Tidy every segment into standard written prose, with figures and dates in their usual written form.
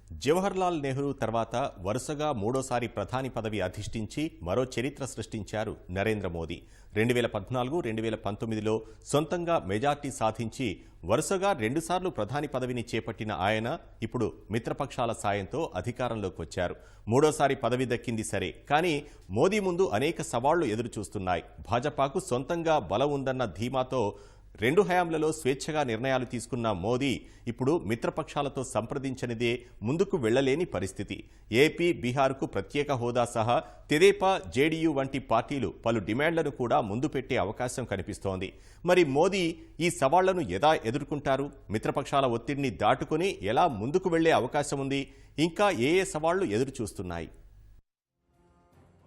జవహర్లాల్ నెహ్రూ తర్వాత వరుసగా మూడోసారి ప్రధాని పదవి అధిష్ఠించి మరో చరిత్ర సృష్టించారు నరేంద్ర మోదీ. 2014, 2019లో సొంతంగా మెజార్టీ సాధించి వరుసగా రెండుసార్లు ప్రధాని పదవిని చేపట్టిన ఆయన ఇప్పుడు మిత్రపక్షాల సాయంతో అధికారంలోకి వచ్చారు. మూడోసారి పదవి దక్కింది సరే, కానీ మోదీ ముందు అనేక సవాళ్లు ఎదురుచూస్తున్నాయి. భాజపాకు సొంతంగా బలం ఉందన్న ధీమాతో రెండు హయాంలలో స్వేచ్ఛగా నిర్ణయాలు తీసుకున్న మోదీ ఇప్పుడు మిత్రపక్షాలతో సంప్రదించనిదే ముందుకు వెళ్లలేని పరిస్థితి. ఏపీ, బీహార్కు ప్రత్యేక హోదా సహా తెదేపా, జేడీయూ వంటి పార్టీలు పలు డిమాండ్లను కూడా ముందు పెట్టే అవకాశం కనిపిస్తోంది. మరి మోదీ ఈ సవాళ్లను ఎలా ఎదుర్కొంటారు? మిత్రపక్షాల ఒత్తిడిని దాటుకుని ఎలా ముందుకు వెళ్లే అవకాశం ఉంది? ఇంకా ఏ సవాళ్లు ఎదురుచూస్తున్నాయి?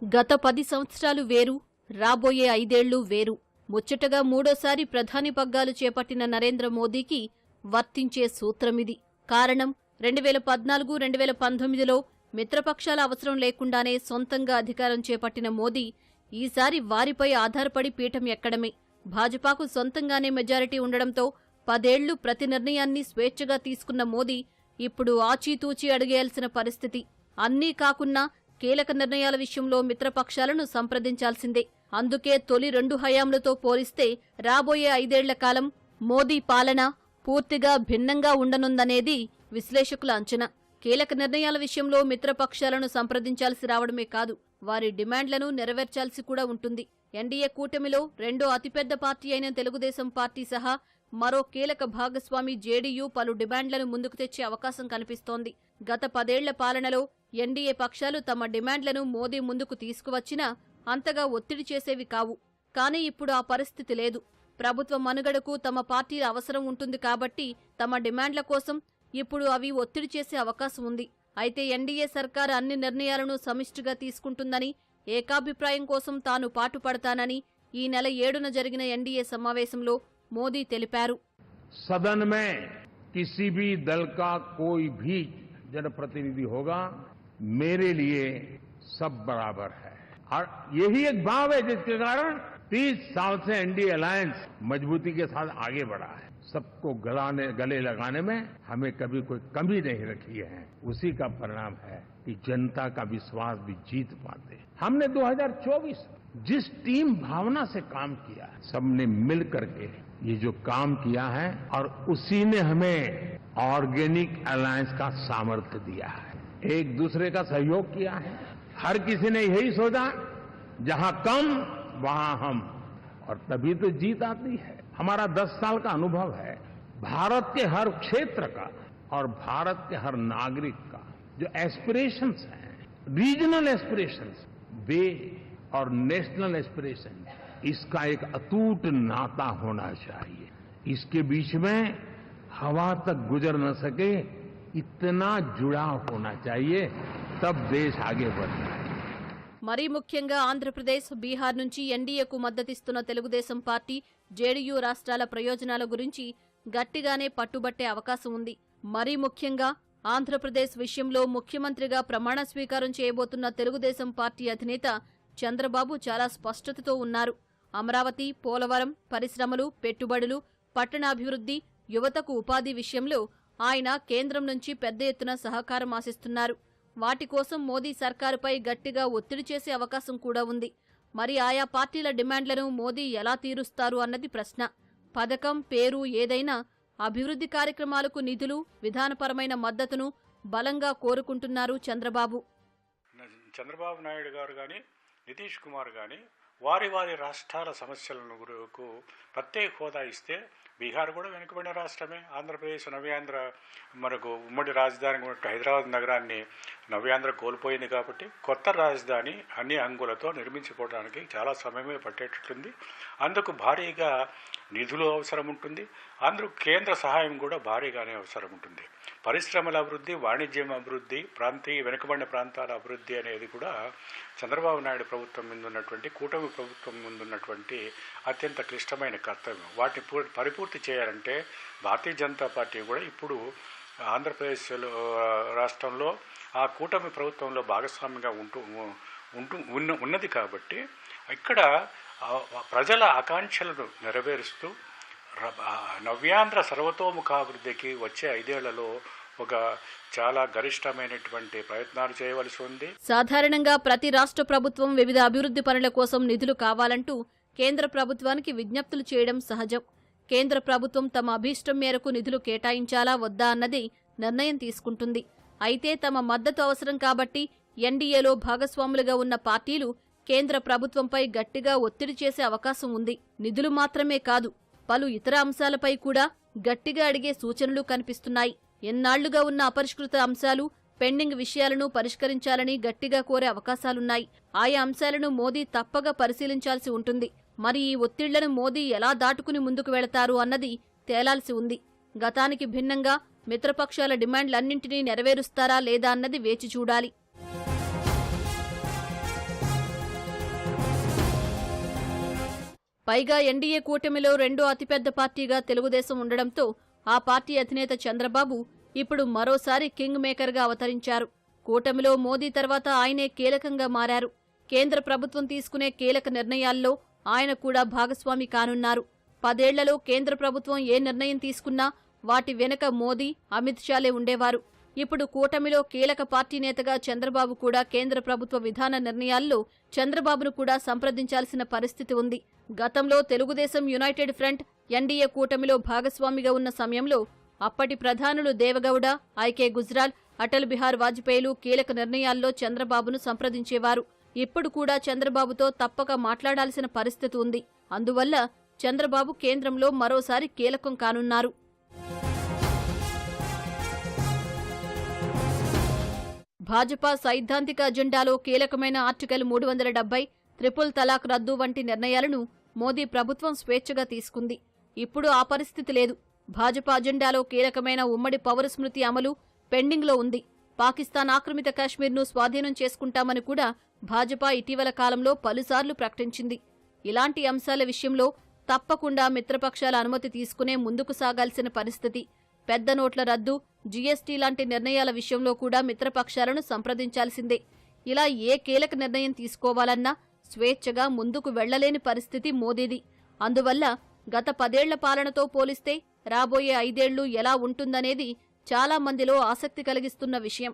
గత 10 సంవత్సరాలు వేరు, రాబోయే 5 ఏళ్లు వేరు. ముచ్చటగా మూడోసారి ప్రధాని పగ్గాలు చేపట్టిన నరేంద్ర మోదీకి వర్తించే సూత్రమిది. కారణం 2014, 2019లో మిత్రపక్షాల అవసరం లేకుండానే సొంతంగా అధికారం చేపట్టిన మోదీ ఈసారి వారిపై ఆధారపడి పీఠం ఎక్కడమే. భాజపాకు సొంతంగానే మెజారిటీ ఉండడంతో 10 ఏళ్లు ప్రతి నిర్ణయాన్ని స్వేచ్ఛగా తీసుకున్న మోదీ ఇప్పుడు ఆచీతూచీ అడుగేయాల్సిన పరిస్థితి. అన్నీ కాకున్నా కీలక నిర్ణయాల విషయంలో మిత్రపక్షాలను సంప్రదించాల్సిందే. అందుకే తొలి 2 హయాంలతో పోలిస్తే రాబోయే 5 ఏళ్ల కాలం మోదీ పాలన పూర్తిగా భిన్నంగా ఉండనుందనేది విశ్లేషకుల అంచనా. కీలక నిర్ణయాల విషయంలో మిత్రపక్షాలను సంప్రదించాల్సి రావడమే కాదు, వారి డిమాండ్లను నెరవేర్చాల్సి కూడా ఉంటుంది. ఎన్డీఏ కూటమిలో రెండో అతిపెద్ద పార్టీ అయిన తెలుగుదేశం పార్టీ సహా మరో కీలక భాగస్వామి జేడీయూ పలు డిమాండ్లను ముందుకు తెచ్చే అవకాశం కనిపిస్తోంది. గత 10 ఏళ్ల పాలనలో ఎన్డీఏ పక్షాలు తమ డిమాండ్లను మోదీ ముందుకు తీసుకువచ్చినా అంతగా ఒత్తిడి చేసేవి కావు. కానీ ఇప్పుడు ఆ పరిస్థితి లేదు. ప్రభుత్వ మనుగడకు తమ పార్టీల అవసరం ఉంటుంది కాబట్టి తమ డిమాండ్ల కోసం ఇప్పుడు అవి ఒత్తిడి చేసే అవకాశం ఉంది. అయితే ఎన్డీఏ సర్కార్ అన్ని నిర్ణయాలను సమిష్టిగా తీసుకుంటుందని, ఏకాభిప్రాయం కోసం తాను పాటుపడతానని ఈ నెల 7న జరిగిన ఎన్డీఏ సమావేశంలో మోదీ తెలిపారు. సదన్ మే కిసీ భీ దల్ కా కోई भी जनप्रतिनिधि होगा, मेरे लिए सब बराबर है. और यही एक भाव है जिसके कारण 30 साल से एनडीए अलायंस मजबूती के साथ आगे बढ़ा है. सबको गले लगाने में हमें कभी कोई कमी नहीं रखी है. उसी का परिणाम है कि जनता का विश्वास भी जीत पाते. हमने 2024 जिस टीम भावना से काम किया, सबने मिल करके ये जो काम किया है और उसी ने हमें ऑर्गेनिक अलायंस का सामर्थ्य दिया है. एक दूसरे का सहयोग किया है. हर किसी ने यही सोचा, जहां कम वहां हम, और तभी तो जीत आती है. हमारा 10 साल का अनुभव है. भारत के हर क्षेत्र का और भारत के हर नागरिक का जो एस्पिरेशंस हैं, रीजनल एस्पिरेशंस, वे और नेशनल एस्पिरेशन, इसका एक अटूट नाता होना चाहिए. इसके बीच में हवा तक गुजर न सके इतना जुड़ाव होना चाहिए, तब देश आगे बढ़ता है. మరీ ముఖ్యంగా ఆంధ్రప్రదేశ్, బీహార్ నుంచి ఎన్డీఏకు మద్దతిస్తున్న తెలుగుదేశం పార్టీ, జేడీయూ రాష్ట్రాల ప్రయోజనాల గురించి గట్టిగానే పట్టుబట్టే అవకాశం ఉంది. మరీ ముఖ్యంగా ఆంధ్రప్రదేశ్ విషయంలో ముఖ్యమంత్రిగా ప్రమాణ స్వీకారం చేయబోతున్న తెలుగుదేశం పార్టీ అధినేత చంద్రబాబు చాలా స్పష్టతతో ఉన్నారు. అమరావతి, పోలవరం, పరిశ్రమలు, పెట్టుబడులు, పట్టణాభివృద్ధి, యువతకు ఉపాధి విషయంలో ఆయన కేంద్రం నుంచి పెద్ద ఎత్తున సహకారం ఆశిస్తున్నారు. వాటి కోసం మోదీ సర్కారుపై గట్టిగా ఒత్తిడి చేసే అవకాశం కూడా ఉంది. మరి ఆయా పార్టీల డిమాండ్లను మోదీ ఎలా తీరుస్తారు అన్నది ప్రశ్న. పథకం, పేరు ఏదైనా అభివృద్ధి కార్యక్రమాలకు నిధులు, విధానపరమైన మద్దతును బలంగా కోరుకుంటున్నారు చంద్రబాబు. చంద్రబాబు నాయుడు గారు కానీ, నితీష్ కుమార్ కానీ వారి వారి రాష్ట్రాల సమస్యలకు ప్రత్యేక హోదా ఇస్తే బీహార్ కూడా వెనుకబడిన రాష్ట్రమే. ఆంధ్రప్రదేశ్ నవ్యాంధ్ర మనకు ఉమ్మడి రాజధాని హైదరాబాద్ నగరాన్ని నవ్యాంధ్ర కోల్పోయింది కాబట్టి కొత్త రాజధాని అన్ని అంగులతో నిర్మించుకోవడానికి చాలా సమయమే పట్టేటట్టుంది. అందుకు భారీగా నిధులు అవసరం ఉంటుంది. అందుకు కేంద్ర సహాయం కూడా భారీగానే అవసరం ఉంటుంది. పరిశ్రమల అభివృద్ధి, వాణిజ్యం అభివృద్ధి, వెనుకబడిన ప్రాంతాల అభివృద్ధి అనేది కూడా చంద్రబాబు నాయుడు ప్రభుత్వం ముందున్నటువంటి, కూటమి ప్రభుత్వం ముందున్నటువంటి అత్యంత క్లిష్టమైన కర్తవ్యం. వాటిని పరిపూర్తి చేయాలంటే భారతీయ జనతా పార్టీ కూడా ఇప్పుడు ఆంధ్రప్రదేశ్ రాష్ట్రంలో ఆ కూటమి ప్రభుత్వంలో భాగస్వామిగా ఉన్నది కాబట్టి ఇక్కడ ప్రజల ఆకాంక్షలను నెరవేరుస్తూ నవ్యాంధ్ర సర్వతోముఖాభివృద్ధికి వచ్చే 5 ఏళ్లలో ఒక చాలా గరిష్టమైనటువంటి ప్రయత్నాలు చేయవలసి ఉంది. సాధారణంగా ప్రతి రాష్ట్ర ప్రభుత్వం వివిధ అభివృద్ధి పనుల కోసం నిధులు కావాలంటూ కేంద్ర ప్రభుత్వానికి విజ్ఞప్తులు చేయడం సహజం. కేంద్ర ప్రభుత్వం తమ అభీష్టం మేరకు నిధులు కేటాయించాలా వద్దా అన్నది నిర్ణయం తీసుకుంటుంది. అయితే తమ మద్దతు అవసరం కాబట్టి ఎన్డీఏలో భాగస్వాములుగా ఉన్న పార్టీలు కేంద్ర ప్రభుత్వంపై గట్టిగా ఒత్తిడి చేసే అవకాశం ఉంది. నిధులు మాత్రమే కాదు, పలు ఇతర అంశాలపై కూడా గట్టిగా అడిగే సూచనలు కనిపిస్తున్నాయి. ఎన్నాళ్లుగా ఉన్న అపరిష్కృత అంశాలు, పెండింగ్ విషయాలను పరిష్కరించాలని గట్టిగా కోరే అవకాశాలున్నాయి. ఆయా అంశాలను మోదీ తప్పగా పరిశీలించాల్సి ఉంటుంది. మరి ఈ ఒత్తిళ్లను మోదీ ఎలా దాటుకుని ముందుకు వెళతారు అన్నది తేలాల్సి ఉంది. గతానికి భిన్నంగా మిత్రపక్షాల డిమాండ్లన్నింటినీ నెరవేరుస్తారా లేదా అన్నది వేచి చూడాలి. పైగా ఎన్డీఏ కూటమిలో రెండో అతిపెద్ద పార్టీగా తెలుగుదేశం ఉండడంతో ఆ పార్టీ అధినేత చంద్రబాబు ఇప్పుడు మరోసారి కింగ్ మేకర్గా అవతరించారు. కూటమిలో మోదీ తర్వాత ఆయనే కీలకంగా మారారు. కేంద్ర ప్రభుత్వం తీసుకునే కీలక నిర్ణయాల్లో ఆయన కూడా భాగస్వామి కానున్నారు. 10 ఏళ్లలో కేంద్ర ప్రభుత్వం ఏ నిర్ణయం తీసుకున్నా వాటి వెనుక మోదీ, అమిత్ షాలే ఉండేవారు. ఇప్పుడు కూటమిలో కీలక పార్టీ నేతగా చంద్రబాబు కూడా కేంద్ర ప్రభుత్వ విధాన నిర్ణయాల్లో చంద్రబాబును కూడా సంప్రదించాల్సిన పరిస్థితి ఉంది. గతంలో తెలుగుదేశం యునైటెడ్ ఫ్రంట్ ఎన్డీఏ కూటమిలో భాగస్వామిగా ఉన్న సమయంలో అప్పటి ప్రధానులు దేవగౌడ, ఐకే గుజ్రాల్, అటల్ బిహార్ వాజ్పేయిలు కీలక నిర్ణయాల్లో చంద్రబాబును సంప్రదించేవారు. ఇప్పుడు కూడా చంద్రబాబుతో తప్పక మాట్లాడాల్సిన పరిస్థితి ఉంది. అందువల్ల చంద్రబాబు కేంద్రంలో మరోసారి కీలకం కానున్నారు. భాజపా సైద్ధాంతిక అజెండాలో కీలకమైన ఆర్టికల్ 370, ట్రిపుల్ తలాక్ రద్దు వంటి నిర్ణయాలను మోదీ ప్రభుత్వం స్వేచ్ఛగా తీసుకుంది. ఇప్పుడు ఆ పరిస్థితి లేదు. భాజపా అజెండాలో కీలకమైన ఉమ్మడి పౌర స్మృతి అమలు పెండింగ్లో ఉంది. పాకిస్తాన్ ఆక్రమిత కాశ్మీర్ను స్వాధీనం చేసుకుంటామని కూడా భాజపా ఇటీవల కాలంలో పలుసార్లు ప్రకటించింది. ఇలాంటి అంశాల విషయంలో తప్పకుండా మిత్రపక్షాల అనుమతి తీసుకునే ముందుకు సాగాల్సిన పరిస్థితి. పెద్ద నోట్ల రద్దు, జీఎస్టీ లాంటి నిర్ణయాల విషయంలో కూడా మిత్రపక్షాలను సంప్రదించాల్సిందే. ఇలా ఏ కీలక నిర్ణయం తీసుకోవాలన్నా స్వేచ్ఛగా ముందుకు వెళ్లలేని పరిస్థితి మోదీది. అందువల్ల గత 10 ఏళ్ల పాలనతో పోలిస్తే రాబోయే 5 ఏళ్లు ఎలా ఉంటుందనేది చాలా మందిలో ఆసక్తి కలిగిస్తున్న విషయం.